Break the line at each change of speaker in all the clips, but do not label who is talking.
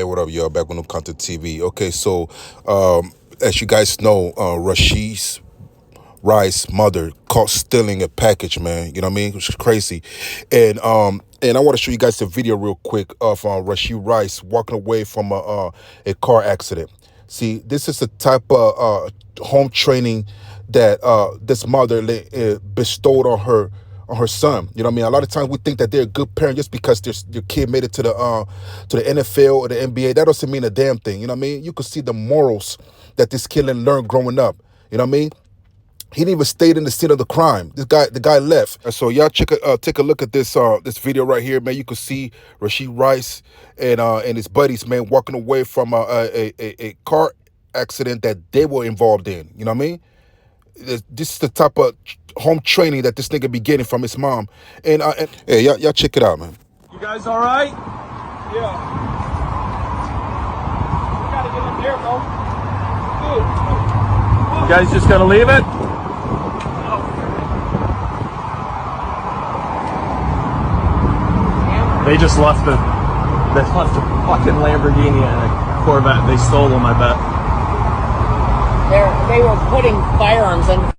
Hey, what up, y'all? Back on New Content TV. Okay, so as you guys know, Rashee Rice mother caught stealing a package, man. You know what I mean? Which is crazy. And I want to show you guys a video real quick of Rashee Rice walking away from a car accident. See, this is the type of home training that this mother bestowed on her son. You know what I mean? A lot of times we think that they're a good parent just because their kid made it to the NFL or the NBA. That doesn't mean a damn thing. You know what I mean? You could see the morals that this kid learned growing up. You know what I mean? He didn't even stay in the scene of the crime. The guy left. And so y'all take a look at this video right here, man. You can see Rashee Rice and his buddies, man, walking away from a car accident that they were involved in. You know what I mean? This is the type of home training that this nigga be getting from his mom. And hey, y'all check it out, man.
You guys all right? Yeah. We gotta get in there, bro. Good. You guys just gonna leave it? They just left a fucking Lamborghini and a Corvette. They stole them, I bet.
They were putting firearms in.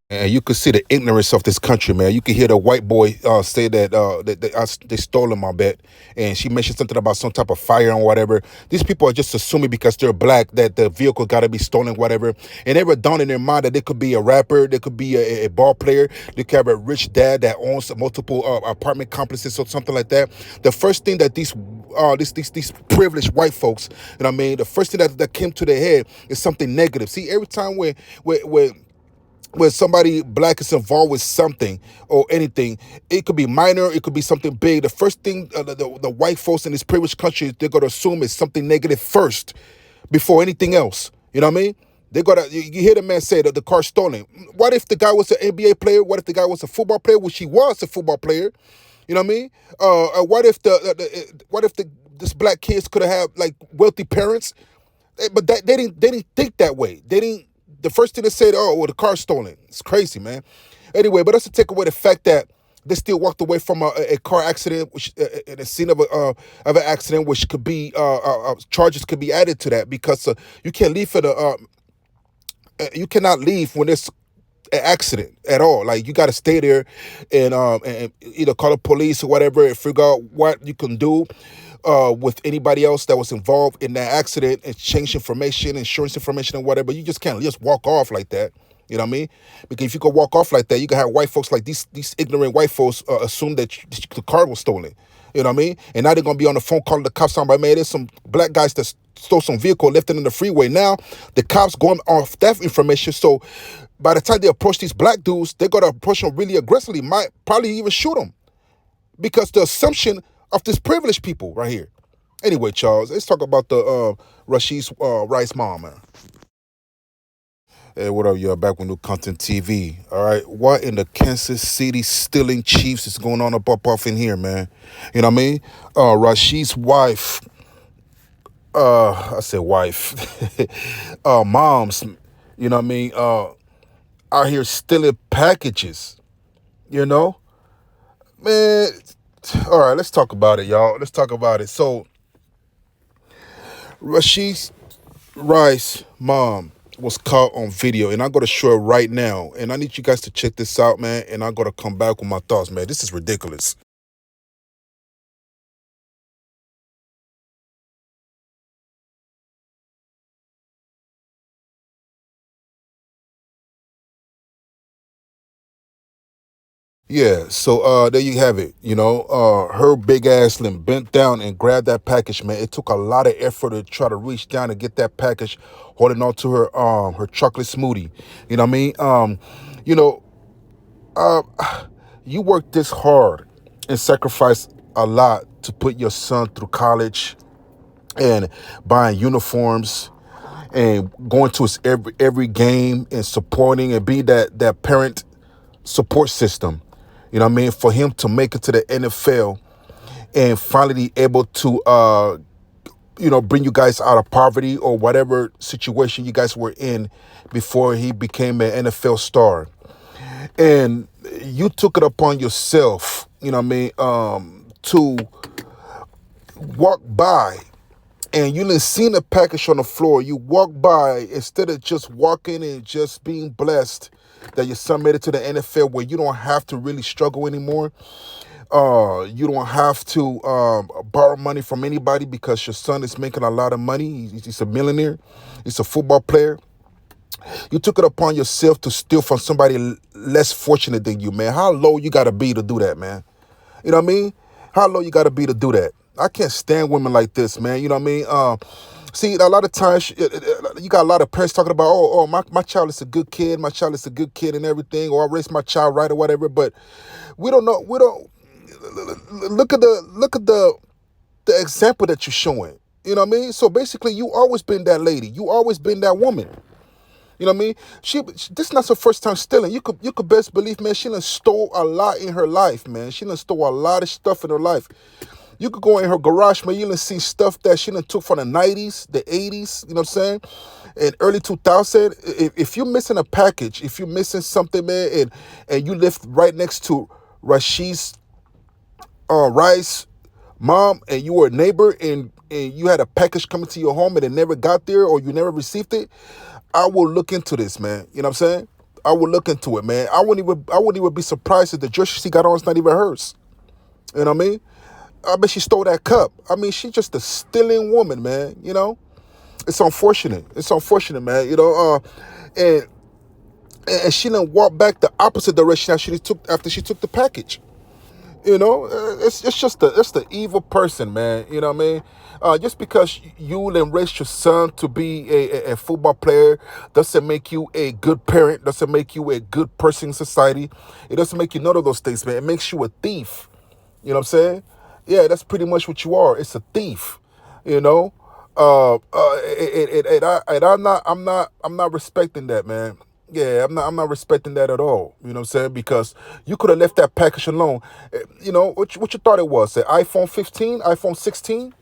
And you could see the ignorance of this country, man. You could hear the white boy say that they stole my bet. And she mentioned something about some type of fire or whatever. These people are just assuming because they're black that the vehicle got to be stolen, whatever. And they were down in their mind that they could be a rapper, they could be a ball player, they could have a rich dad that owns multiple apartment complexes or something like that. The first thing that these privileged white folks, you know what I mean, the first thing that came to their head is something negative. See, every time when somebody black is involved with something or anything, it could be minor, it could be something big. The first thing the white folks in this privileged country, they're going to assume is something negative first before anything else. You know what I mean? You hear the man say that the car's stolen. What if the guy was an NBA player? What if the guy was a football player? Which he was a football player. You know what I mean? What if this black kids could have had like wealthy parents? But they didn't think that way. The first thing they said, oh, well, the car's stolen. It's crazy, man. Anyway, but that's to take away the fact that they still walked away from a car accident, which in the scene of an accident, which could be charges could be added to that because you can't leave you cannot leave when there's an accident at all. Like you got to stay there and either call the police or whatever and figure out what you can do with anybody else that was involved in that accident, exchange information, insurance information and whatever. You just can't just walk off like that. You know what I mean? Because if you could walk off like that, you can have white folks like these ignorant white folks assume that the car was stolen. You know what I mean? And now they're going to be on the phone calling the cops talking about, man, there's some black guys that stole some vehicle, left it in the freeway. Now the cops going off that information. So by the time they approach these black dudes, they're going to approach them really aggressively, might probably even shoot them. Because the assumption of this privileged people right here. Anyway, Charles, let's talk about the Rashee Rice mom, man. Hey, what up, y'all? Back with New Content TV. All right, what in the Kansas City stealing Chiefs is going on up off in here, man? You know what I mean? Rashee's wife, I said wife, moms, you know what I mean? Out here stealing packages, you know? Man, all right, let's talk about it, y'all. Let's talk about it. So, Rashee Rice mom was caught on video, and I'm going to show it right now. And I need you guys to check this out, man, and I'm going to come back with my thoughts, man. This is ridiculous. Yeah, so there you have it. You know, her big ass limb bent down and grabbed that package, man. It took a lot of effort to try to reach down and get that package, holding on to her chocolate smoothie. You know what I mean? You know, you worked this hard and sacrificed a lot to put your son through college and buying uniforms and going to his every game and supporting and be that parent support system. You know what I mean? For him to make it to the NFL and finally able to, bring you guys out of poverty or whatever situation you guys were in before he became an NFL star. And you took it upon yourself, you know what I mean, to walk by and you done seen the package on the floor. You walk by, instead of just walking and just being blessed that your son made it to the NFL, where you don't have to really struggle anymore. You don't have to borrow money from anybody because your son is making a lot of money. He's a millionaire. He's a football player. You took it upon yourself to steal from somebody less fortunate than you, man. How low you gotta be to do that, man? You know what I mean? How low you gotta be to do that? I can't stand women like this, man. You know what I mean? See, a lot of times you got a lot of parents talking about, my child is a good kid, my child is a good kid and everything, or I raised my child right or whatever. But we don't know. We don't look at the example that you're showing. You know what I mean? So basically, you always been that lady. You always been that woman. You know what I mean? This is not her first time stealing. You could best believe, man, she done stole a lot in her life, man. She done stole a lot of stuff in her life. You could go in her garage, man, you done see stuff that she done took from the 90s, the 80s, you know what I'm saying? And early 2000. If you're missing a package, if you're missing something, man, and you live right next to Rashee's Rice mom, and you were a neighbor, and you had a package coming to your home and it never got there, or you never received it, I will look into this, man. You know what I'm saying? I will look into it, man. I wouldn't even be surprised if the dress she got on is not even hers. You know what I mean? I bet she stole that cup. I mean, she's just a stealing woman, man. You know? It's unfortunate. It's unfortunate, man. You know, and and she done walked back the opposite direction after she took the package. You know, it's just the evil person, man. You know what I mean? Just because you then raised your son to be a football player doesn't make you a good parent. Doesn't make you a good person in society. It doesn't make you none of those things, man. It makes you a thief. You know what I'm saying? Yeah, that's pretty much what you are. It's a thief. You know. I'm not respecting that, man. Yeah, I'm not respecting that at all. You know what I'm saying? Because you could have left that package alone. You know what you thought it was? An iPhone 15, iPhone 16,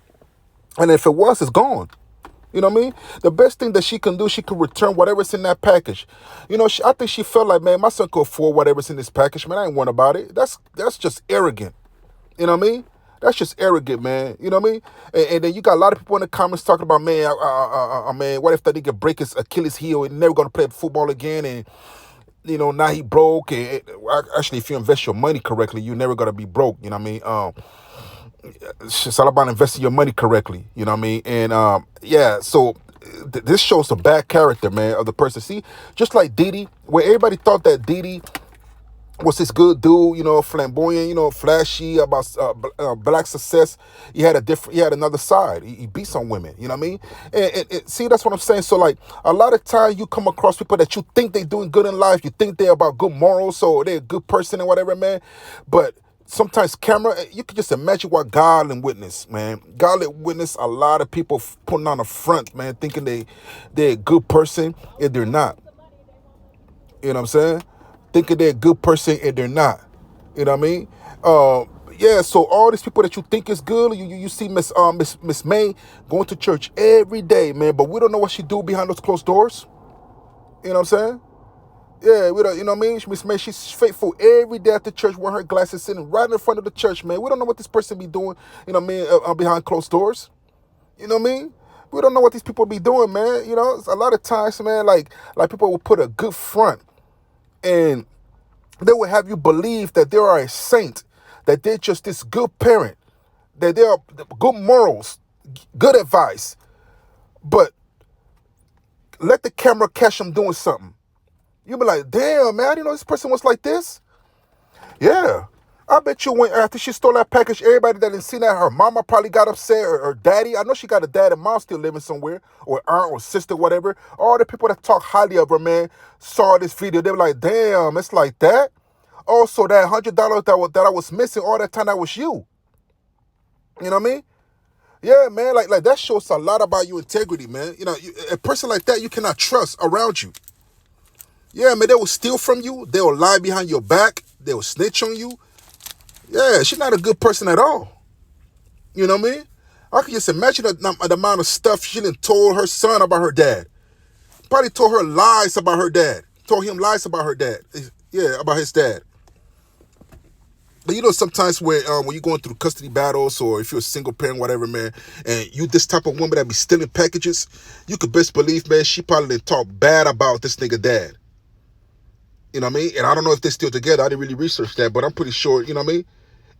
and if it was, it's gone. You know what I mean? The best thing that she can do, she can return whatever's in that package. You know, I think she felt like, man, my son could afford whatever's in this package, man. I ain't worried about it. That's just arrogant. You know what I mean? That's just arrogant, man. You know what I mean? And then you got a lot of people in the comments talking about, man, man, what if that nigga break his Achilles heel and never gonna play football again? And you know, now he broke. Actually, if you invest your money correctly, you're never gonna be broke. You know what I mean? It's all about investing your money correctly. You know what I mean? And yeah, so this shows the bad character, man, of the person. See, just like Diddy, where everybody thought that Diddy was this good dude, you know, flamboyant, you know, flashy about black success. He had another side. He beat some women, you know what I mean? And see, that's what I'm saying. So like a lot of times you come across people that you think they doing good in life, you think they're about good morals, so they're a good person and whatever, man. But sometimes you can just imagine what God and witness, man. God and witness a lot of people putting on a front, man, thinking they're a good person and they're not. You know what I'm saying? Thinking they're a good person and they're not. You know what I mean? Yeah, so all these people that you think is good, you see Miss May going to church every day, man, but we don't know what she do behind those closed doors. You know what I'm saying? Yeah, we don't, you know what I mean? Miss May, she's faithful every day at the church wearing her glasses, sitting right in front of the church, man. We don't know what this person be doing, you know what I mean, behind closed doors. You know what I mean? We don't know what these people be doing, man. You know, a lot of times, man, like people will put a good front and they will have you believe that they are a saint, that they're just this good parent, that they are good morals, good advice. But let the camera catch them doing something. You'll be like, damn, man, I didn't know this person was like this. Yeah. I bet you when after she stole that package, everybody that didn't see that, her mama probably got upset, or daddy. I know she got a dad and mom still living somewhere, or aunt or sister, whatever. All the people that talk highly of her, man, saw this video. They were like, damn, it's like that. Also, that $100 that I was missing all that time, that was you. You know what I mean? Yeah, man, like that shows a lot about your integrity, man. You know, a person like that you cannot trust around you. Yeah, man, they will steal from you. They will lie behind your back. They will snitch on you. Yeah, she's not a good person at all. You know what I mean? I can just imagine the amount of stuff she done told her son about her dad. Probably told her lies about her dad. Told him lies about her dad. Yeah, about his dad. But you know, sometimes when you're going through custody battles, or if you're a single parent, whatever, man, and you this type of woman that be stealing packages, you could best believe, man, she probably didn't talk bad about this nigga dad. You know what I mean? And I don't know if they're still together. I didn't really research that, but I'm pretty sure, you know what I mean?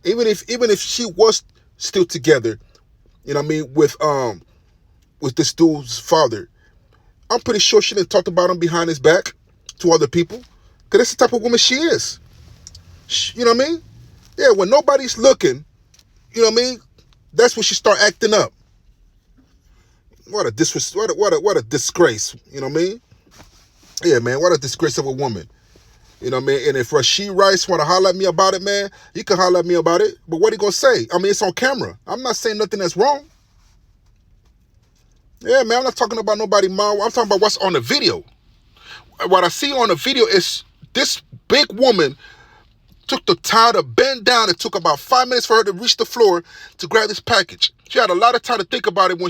Even if she was still together, you know what I mean, with this dude's father, I'm pretty sure she didn't talk about him behind his back to other people. Cause that's the type of woman she is. You know what I mean? Yeah, when nobody's looking, you know what I mean? That's when she start acting up. What a disgrace. You know what I mean? Yeah, man, what a disgrace of a woman. You know what I mean? And if Rashee Rice want to holler at me about it, man, he can holler at me about it. But what he gonna say? I mean, it's on camera. I'm not saying nothing that's wrong. Yeah, man, I'm not talking about nobody mom. I'm talking about what's on the video. What I see on the video is this big woman took the time to bend down. It took about 5 minutes for her to reach the floor to grab this package. She had a lot of time to think about it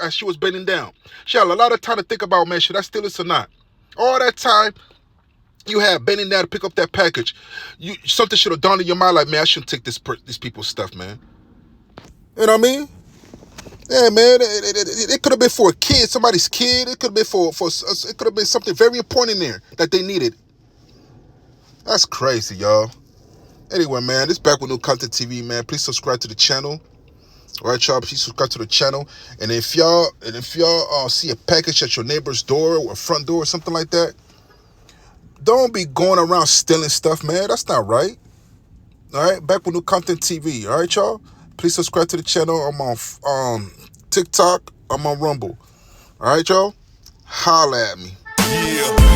as she was bending down. She had a lot of time to think about, man, should I steal this or not? All that time you had bending down to pick up that package, something should have dawned in your mind like, man, I shouldn't take these people's stuff, man. You know what I mean? Yeah, man. It could have been for a kid, somebody's kid. It could have been for it could have been something very important in there that they needed. That's crazy, y'all. Anyway, man, this Back with New Content TV, man. Please subscribe to the channel. All right, y'all. Please subscribe to the channel. And if y'all see a package at your neighbor's door or front door or something like that, don't be going around stealing stuff, man. That's not right. All right, Back with New Content TV. All right, y'all. Please subscribe to the channel. I'm on TikTok. I'm on Rumble. All right, y'all. Holla at me.
Yeah.